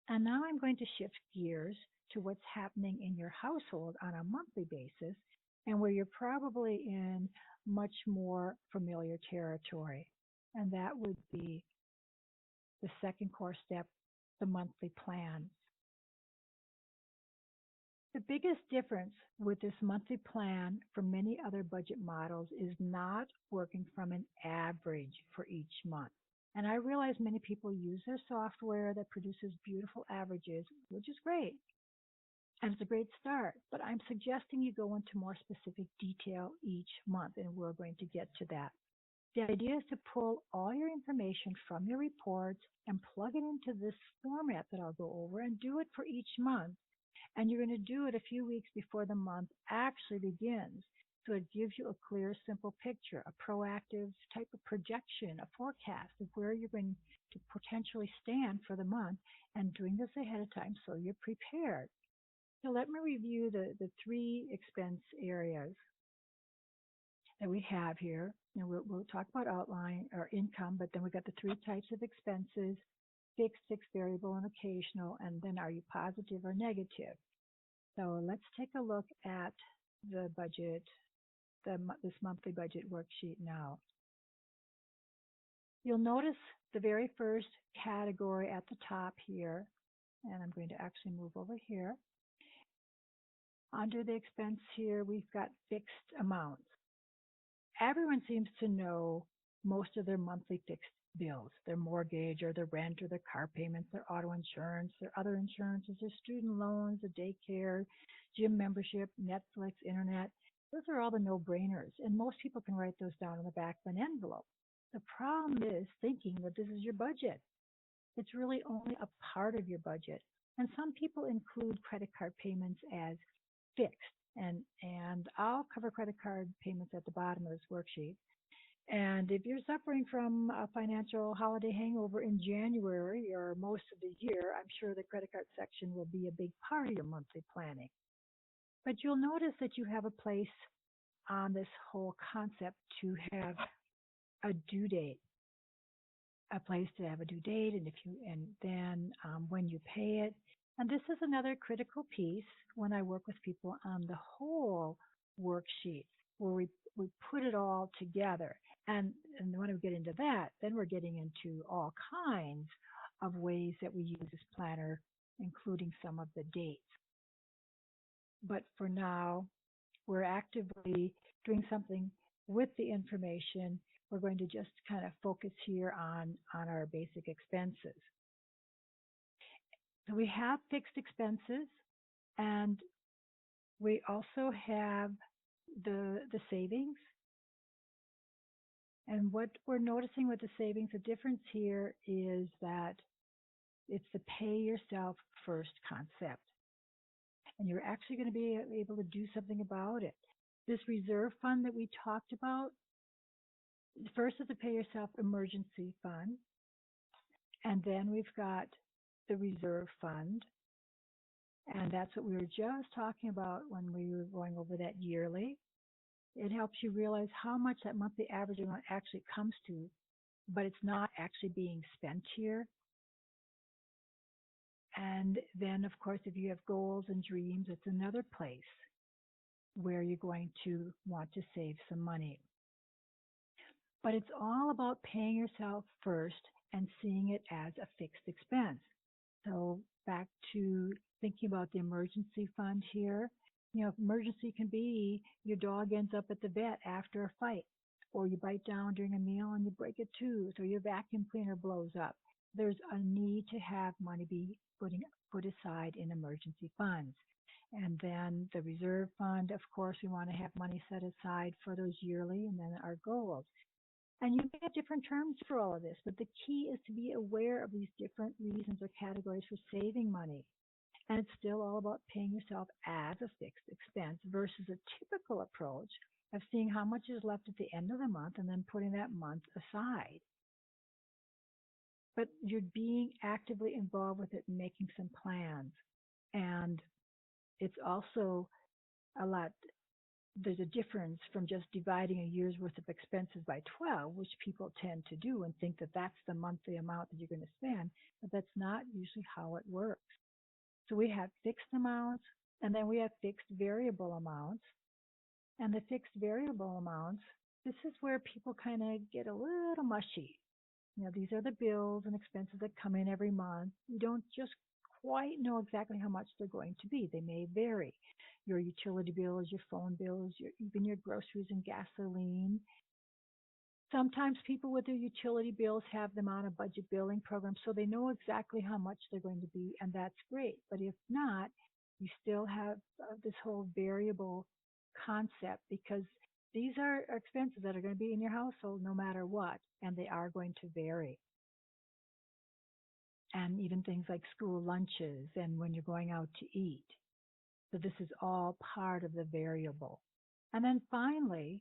And now I'm going to shift gears to what's happening in your household on a monthly basis and where you're probably in much more familiar territory. And that would be the second core step, the monthly plan. The biggest difference with this monthly plan from many other budget models is not working from an average for each month. And I realize many people use their software that produces beautiful averages, which is great. And it's a great start, but I'm suggesting you go into more specific detail each month, and we're going to get to that. The idea is to pull all your information from your reports and plug it into this format that I'll go over and do it for each month. And you're going to do it a few weeks before the month actually begins. So it gives you a clear, simple picture, a proactive type of projection, a forecast of where you're going to potentially stand for the month, and doing this ahead of time so you're prepared. So let me review the three expense areas that we have here. And we'll talk about outline or income, but then we've got the three types of expenses: fixed, variable, and occasional. And then are you positive or negative? So let's take a look at the budget, this monthly budget worksheet now. You'll notice the very first category at the top here, and I'm going to actually move over here. Under the expense here, we've got fixed amounts. Everyone seems to know most of their monthly fixed bills, their mortgage or their rent or their car payments, their auto insurance, their other insurances, their student loans, the daycare, gym membership, Netflix, internet. Those are all the no-brainers, and most people can write those down on the back of an envelope. The problem is thinking that this is your budget. It's really only a part of your budget. And some people include credit card payments as fixed. And I'll cover credit card payments at the bottom of this worksheet. And if you're suffering from a financial holiday hangover in January or most of the year, I'm sure the credit card section will be a big part of your monthly planning. But you'll notice that you have a place on this whole concept to have a due date, a place to have a due date, and then when you pay it. And this is another critical piece when I work with people on the whole worksheet, where we put it all together. And when we get into that, then we're getting into all kinds of ways that we use this planner, including some of the dates. But for now, we're actively doing something with the information. We're going to just kind of focus here on our basic expenses. So we have fixed expenses, and we also have the savings. And what we're noticing with the savings, the difference here is that it's the pay yourself first concept. And you're actually going to be able to do something about it. This reserve fund that we talked about, first is the pay yourself emergency fund. And then we've got the reserve fund. And that's what we were just talking about when we were going over that yearly. It helps you realize how much that monthly average amount actually comes to, but it's not actually being spent here. And then, of course, if you have goals and dreams, it's another place where you're going to want to save some money. But it's all about paying yourself first and seeing it as a fixed expense. So back to thinking about the emergency fund here. Emergency can be your dog ends up at the vet after a fight, or you bite down during a meal and you break a tooth, or your vacuum cleaner blows up. There's a need to have money be put aside in emergency funds. And then the reserve fund, of course, we want to have money set aside for those yearly and then our goals. And you may have different terms for all of this, but the key is to be aware of these different reasons or categories for saving money. And it's still all about paying yourself as a fixed expense versus a typical approach of seeing how much is left at the end of the month and then putting that month aside. But you're being actively involved with it and making some plans. And it's also a lot there's a difference from just dividing a year's worth of expenses by 12, which people tend to do and think that that's the monthly amount that you're going to spend, but that's not usually how it works. So we have fixed amounts, and then we have fixed variable amounts. And the fixed variable amounts, this is where people kind of get a little mushy. These are the bills and expenses that come in every month. You don't just quite know exactly how much they're going to be. They may vary. Your utility bills, your phone bills, even your groceries and gasoline. Sometimes people with their utility bills have them on a budget billing program, so they know exactly how much they're going to be, and that's great. But if not, you still have this whole variable concept, because these are expenses that are going to be in your household no matter what, and they are going to vary. And even things like school lunches and when you're going out to eat. So this is all part of the variable. And then finally,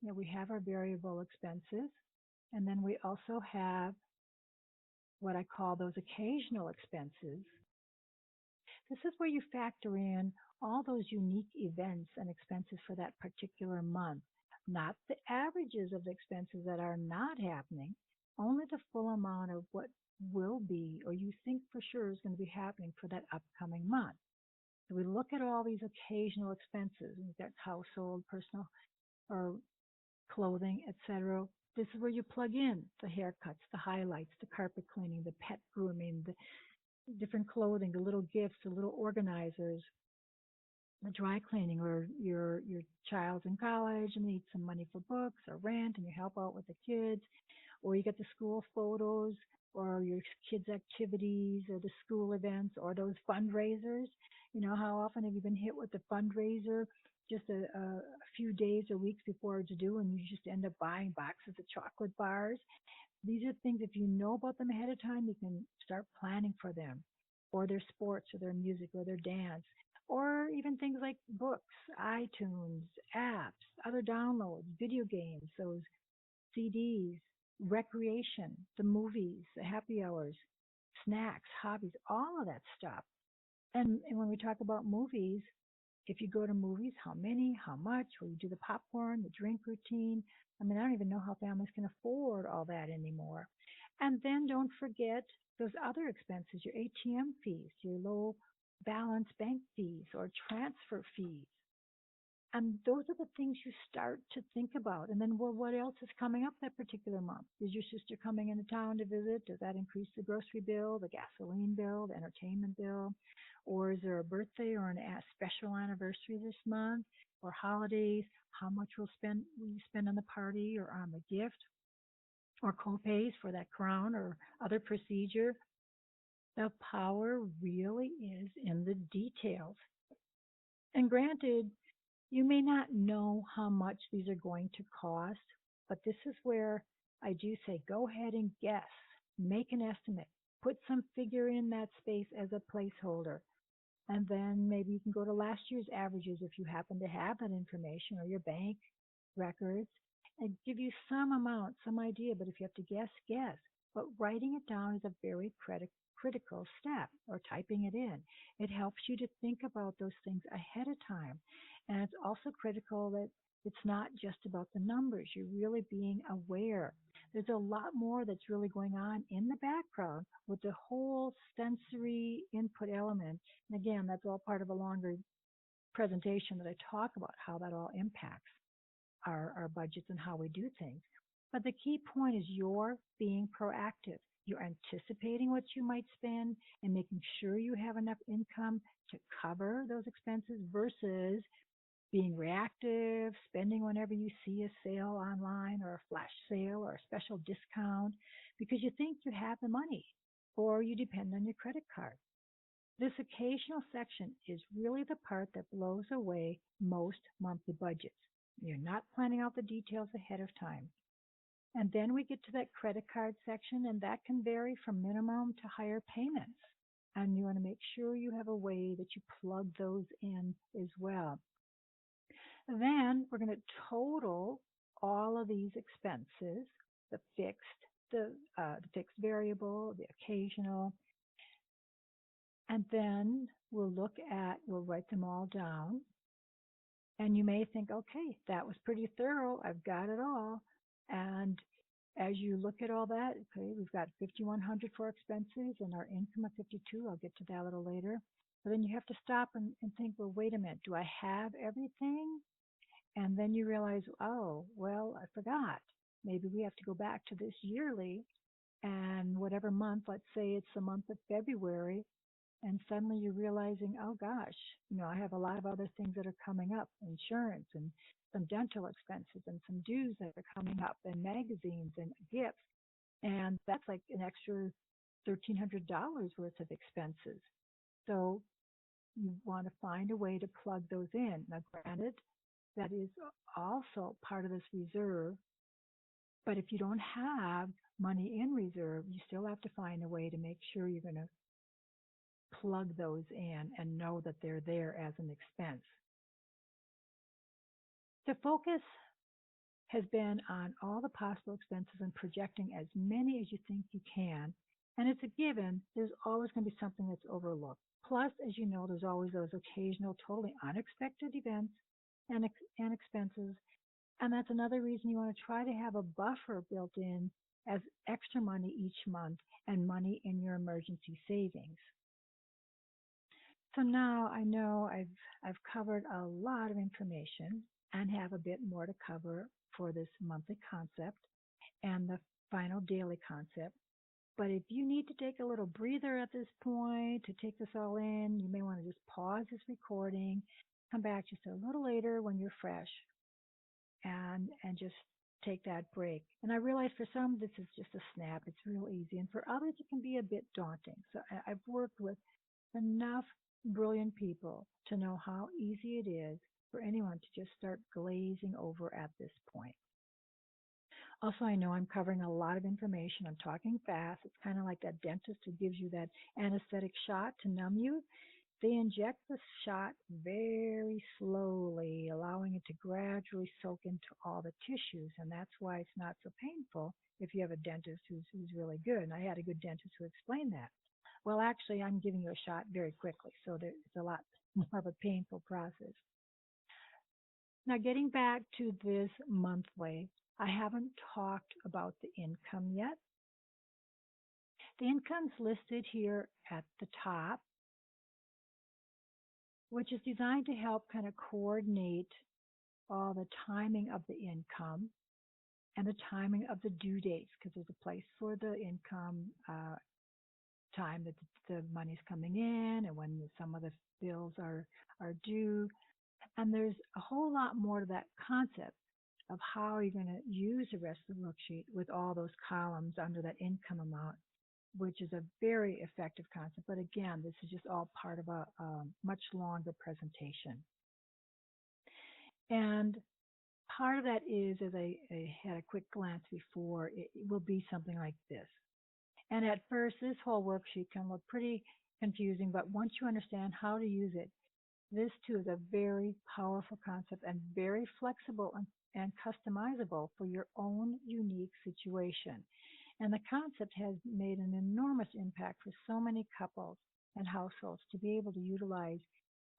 we have our variable expenses, and then we also have what I call those occasional expenses. This is where you factor in all those unique events and expenses for that particular month, not the averages of the expenses that are not happening, only the full amount of what will be or you think for sure is going to be happening for that upcoming month. So we look at all these occasional expenses, and that's household, personal, or clothing, etc. This is where you plug in the haircuts, the highlights, the carpet cleaning, the pet grooming, the different clothing, the little gifts, the little organizers, the dry cleaning, or your child's in college and needs some money for books or rent, and you help out with the kids, or you get the school photos, or your kids' activities, or the school events, or those fundraisers. How often have you been hit with the fundraiser just a few days or weeks before it's due, and you just end up buying boxes of chocolate bars? These are things, if you know about them ahead of time, you can start planning for them, or their sports, or their music, or their dance, or even things like books, iTunes, apps, other downloads, video games, those CDs, recreation, the movies, the happy hours, snacks, hobbies, all of that stuff. And when we talk about movies, if you go to movies, how many, how much, will you do the popcorn, the drink routine? I mean, I don't even know how families can afford all that anymore. And then don't forget those other expenses, your ATM fees, your low balance bank fees or transfer fees. And those are the things you start to think about. And then, well, what else is coming up that particular month? Is your sister coming into town to visit? Does that increase the grocery bill, the gasoline bill, the entertainment bill? Or is there a birthday or a special anniversary this month, or holidays? How much will you spend on the party or on the gift, or co-pays for that crown or other procedure? The power really is in the details. And granted, you may not know how much these are going to cost, but this is where I do say go ahead and guess, make an estimate, put some figure in that space as a placeholder. And then maybe you can go to last year's averages if you happen to have that information, or your bank records, and give you some amount, some idea. But if you have to guess, guess. But writing it down is a very critical step, or typing it in. It helps you to think about those things ahead of time. And it's also critical that it's not just about the numbers. You're really being aware. There's a lot more that's really going on in the background with the whole sensory input element. And again, that's all part of a longer presentation that I talk about how that all impacts our budgets and how we do things. But the key point is you're being proactive. You're anticipating what you might spend and making sure you have enough income to cover those expenses versus being reactive, spending whenever you see a sale online or a flash sale or a special discount because you think you have the money or you depend on your credit card. This occasional section is really the part that blows away most monthly budgets. You're not planning out the details ahead of time. And then we get to that credit card section, and that can vary from minimum to higher payments. And you want to make sure you have a way that you plug those in as well. Then we're going to total all of these expenses, the fixed variable, the occasional, and then we'll write them all down. And you may think, okay, that was pretty thorough. I've got it all. And as you look at all that, okay, we've got 5,100 for expenses and our income of 52. I'll get to that a little later. But then you have to stop and think, well, wait a minute, do I have everything? And then you realize, oh, well, I forgot. Maybe we have to go back to this yearly and whatever month, let's say it's the month of February, and suddenly you're realizing, oh gosh, I have a lot of other things that are coming up, insurance and some dental expenses and some dues that are coming up and magazines and gifts. And that's like an extra $1,300 worth of expenses. So you want to find a way to plug those in. Now, granted, that is also part of this reserve, but if you don't have money in reserve, you still have to find a way to make sure you're going to plug those in and know that they're there as an expense. The focus has been on all the possible expenses and projecting as many as you think you can. And it's a given, there's always going to be something that's overlooked. Plus, as you know, there's always those occasional, totally unexpected events and expenses. And that's another reason you want to try to have a buffer built in as extra money each month and money in your emergency savings. So now I know I've covered a lot of information and have a bit more to cover for this monthly concept and the final daily concept. But if you need to take a little breather at this point to take this all in, you may want to just pause this recording, come back just a little later when you're fresh, and just take that break. And I realize for some this is just a snap. It's real easy. And for others it can be a bit daunting. So I've worked with enough brilliant people to know how easy it is for anyone to just start glazing over at this point. Also, I know I'm covering a lot of information. I'm talking fast. It's kind of like that dentist who gives you that anesthetic shot to numb you. They inject the shot very slowly, allowing it to gradually soak into all the tissues, and that's why it's not so painful if you have a dentist who's really good. And I had a good dentist who explained that. Well, actually, I'm giving you a shot very quickly, so it's a lot more of a painful process. Now, getting back to this monthly, I haven't talked about the income yet. The income's listed here at the top, which is designed to help kind of coordinate all the timing of the income and the timing of the due dates, because there's a place for the income time that the money's coming in and when some of the bills are due. And there's a whole lot more to that concept of how you're going to use the rest of the worksheet with all those columns under that income amount, which is a very effective concept. But again, this is just all part of a much longer presentation. And part of that is, as I had a quick glance before, it will be something like this. And at first, this whole worksheet can look pretty confusing, but once you understand how to use it, this too is a very powerful concept and very flexible and customizable for your own unique situation. And the concept has made an enormous impact for so many couples and households to be able to utilize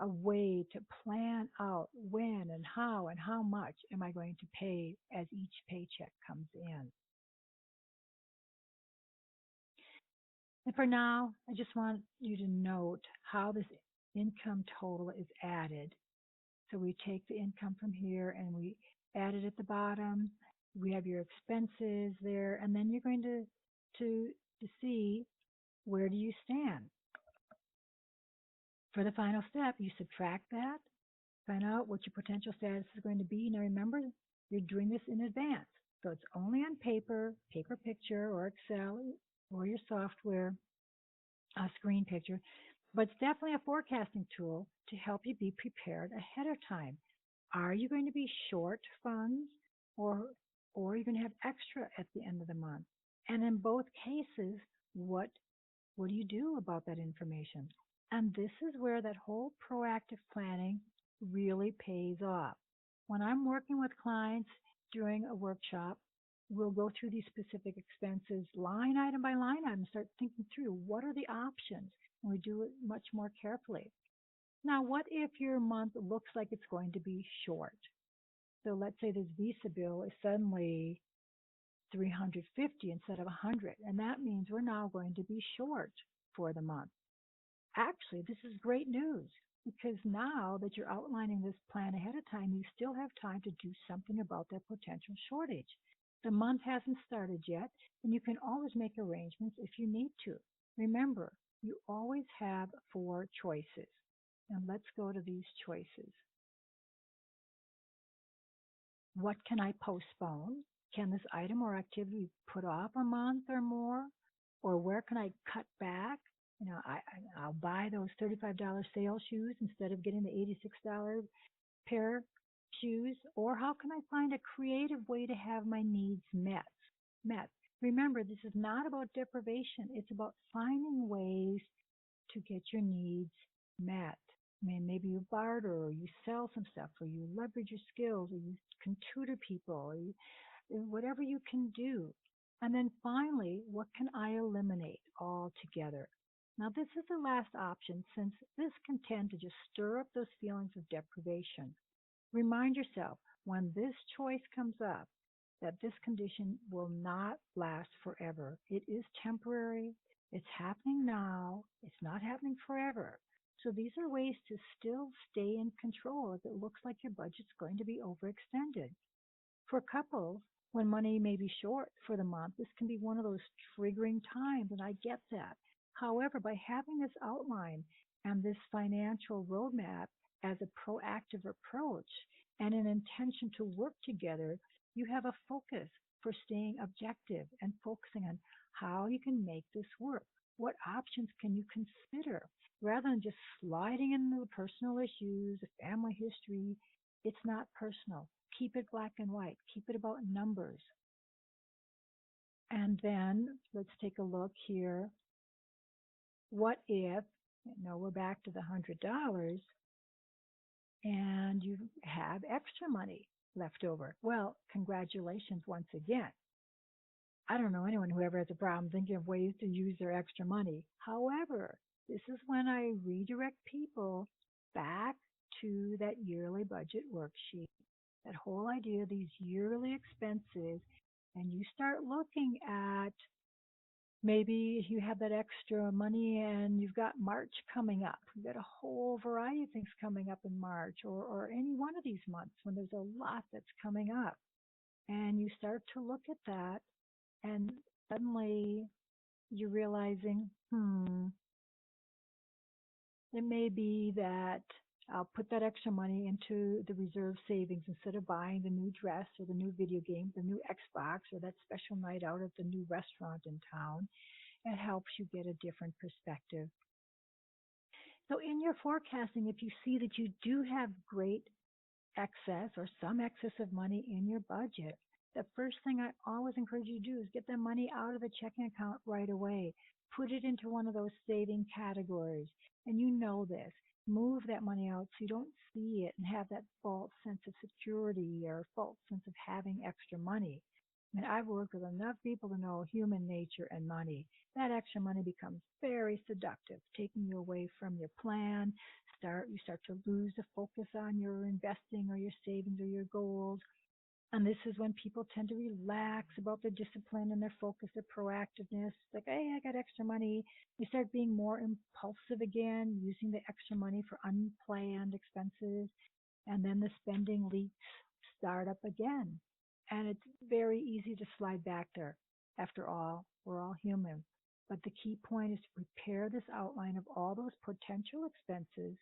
a way to plan out when and how much am I going to pay as each paycheck comes in. And for now, I just want you to note how this income total is added. So we take the income from here and we add it at the bottom. We have your expenses there, and then you're going to see where do you stand. For the final step, you subtract that, find out what your potential status is going to be. Now remember, you're doing this in advance. So it's only on paper picture, or Excel, or your software, a screen picture. But it's definitely a forecasting tool to help you be prepared ahead of time. Are you going to be short funds, or are you going to have extra at the end of the month? And in both cases, what do you do about that information? And this is where that whole proactive planning really pays off. When I'm working with clients during a workshop, we'll go through these specific expenses line item by line item, start thinking through what are the options, and we do it much more carefully. Now, what if your month looks like it's going to be short? So let's say this Visa bill is suddenly 350 instead of 100, and that means we're now going to be short for the month. Actually, this is great news because now that you're outlining this plan ahead of time, you still have time to do something about that potential shortage. The month hasn't started yet, and you can always make arrangements if you need to. Remember, you always have four choices. And let's go to these choices. What can I postpone? Can this item or activity be put off a month or more? Or where can I cut back? I'll buy those $35 sale shoes instead of getting the $86 pair shoes. Or how can I find a creative way to have my needs met? Remember, this is not about deprivation. It's about finding ways to get your needs met. I mean, maybe you barter or you sell some stuff or you leverage your skills or you can tutor people or whatever you can do. And then finally, what can I eliminate altogether? Now, this is the last option since this can tend to just stir up those feelings of deprivation. Remind yourself when this choice comes up that this condition will not last forever. It is temporary. It's happening now. It's not happening forever. So these are ways to still stay in control if it looks like your budget's going to be overextended. For couples, when money may be short for the month, this can be one of those triggering times, and I get that. However, by having this outline and this financial roadmap as a proactive approach and an intention to work together, you have a focus for staying objective and focusing on how you can make this work. What options can you consider? Rather than just sliding into the personal issues, the family history, it's not personal. Keep it black and white. Keep it about numbers. And then let's take a look here. What if, we're back to the $100 and you have extra money left over? Well, congratulations once again. I don't know anyone who ever has a problem thinking of ways to use their extra money. However, this is when I redirect people back to that yearly budget worksheet, that whole idea of these yearly expenses, and you start looking at maybe you have that extra money and you've got March coming up. You've got a whole variety of things coming up in March or any one of these months when there's a lot that's coming up. And you start to look at that and suddenly you're realizing, it may be that I'll put that extra money into the reserve savings instead of buying the new dress or the new video game, the new Xbox, or that special night out at the new restaurant in town. It helps you get a different perspective. So in your forecasting, if you see that you do have great excess or some excess of money in your budget, the first thing I always encourage you to do is get that money out of the checking account right away. Put it into one of those saving categories. And you know this. Move that money out so you don't see it and have that false sense of security or false sense of having extra money. I mean, I've worked with enough people to know human nature and money. That extra money becomes very seductive, taking you away from your plan. You start to lose the focus on your investing or your savings or your goals. And this is when people tend to relax about their discipline and their focus, their proactiveness. Like, hey, I got extra money. You start being more impulsive again, using the extra money for unplanned expenses. And then the spending leaks start up again. And it's very easy to slide back there. After all, we're all human. But the key point is to prepare this outline of all those potential expenses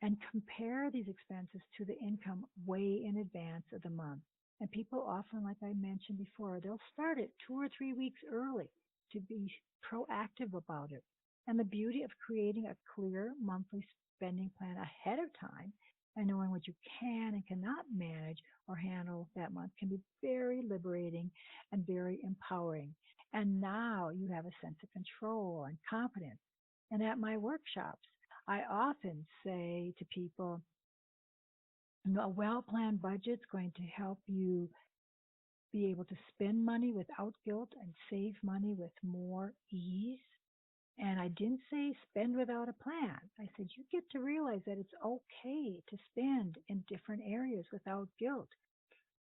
and compare these expenses to the income way in advance of the month. And people often, like I mentioned before, they'll start it 2 or 3 weeks early to be proactive about it. And the beauty of creating a clear monthly spending plan ahead of time and knowing what you can and cannot manage or handle that month can be very liberating and very empowering. And now you have a sense of control and confidence. And at my workshops, I often say to people, a well-planned budget is going to help you be able to spend money without guilt and save money with more ease. And I didn't say spend without a plan. I said you get to realize that it's okay to spend in different areas without guilt.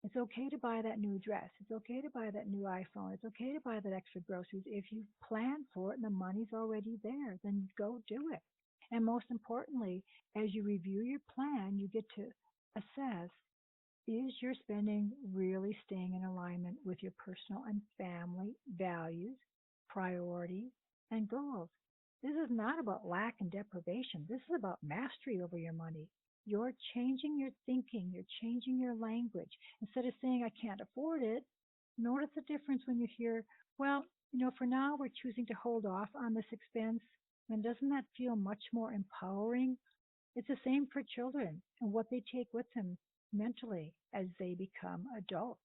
It's okay to buy that new dress. It's okay to buy that new iPhone. It's okay to buy that extra groceries. If you plan for it and the money's already there, then go do it. And most importantly, as you review your plan, you get to assess, is your spending really staying in alignment with your personal and family values, priorities, and goals? This is not about lack and deprivation. This is about mastery over your money. You're changing your thinking, you're changing your language. Instead of saying, I can't afford it, notice the difference when you hear, well, for now we're choosing to hold off on this expense. And doesn't that feel much more empowering? It's the same for children and what they take with them mentally as they become adults.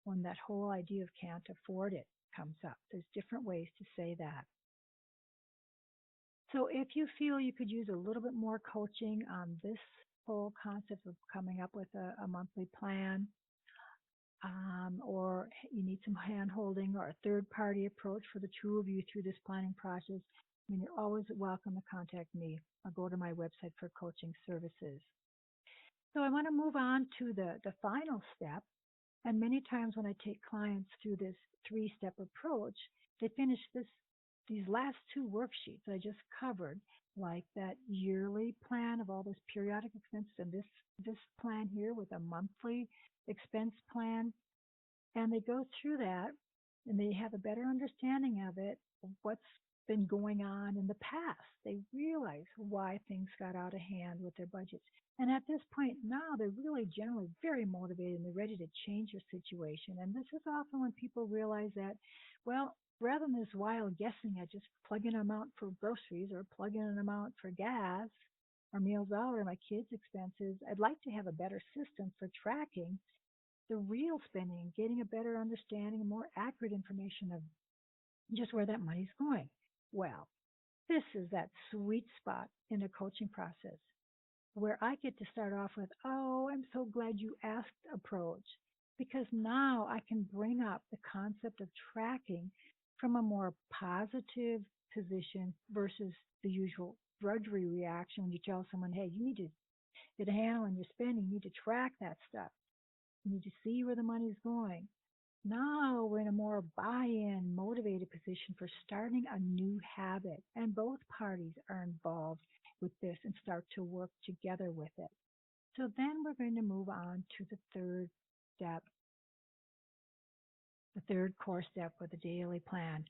When that whole idea of can't afford it comes up, there's different ways to say that. So if you feel you could use a little bit more coaching on this whole concept of coming up with a monthly plan, or you need some hand holding or a third party approach for the two of you through this planning process, you're always welcome to contact me or go to my website for coaching services. So I want to move on to the final step. And many times when I take clients through this 3-step approach, they finish these last 2 worksheets I just covered, like that yearly plan of all those periodic expenses and this plan here with a monthly expense plan. And they go through that and they have a better understanding of it, of what's been going on in the past. They realize why things got out of hand with their budgets. And at this point now, they're really generally very motivated and they're ready to change their situation. And this is often when people realize that, well, rather than this wild guessing at just plug in an amount for groceries or plug in an amount for gas or meals out or my kids' expenses, I'd like to have a better system for tracking the real spending, getting a better understanding and more accurate information of just where that money's going. Well, this is that sweet spot in the coaching process where I get to start off with, oh, I'm so glad you asked approach, because now I can bring up the concept of tracking from a more positive position versus the usual drudgery reaction when you tell someone, hey, you need to get a handle on your spending, you need to track that stuff. You need to see where the money's going. Now we're in a more buy-in, motivated position for starting a new habit, and both parties are involved with this and start to work together with it. So then we're going to move on to the third step, the third core step with the daily plan.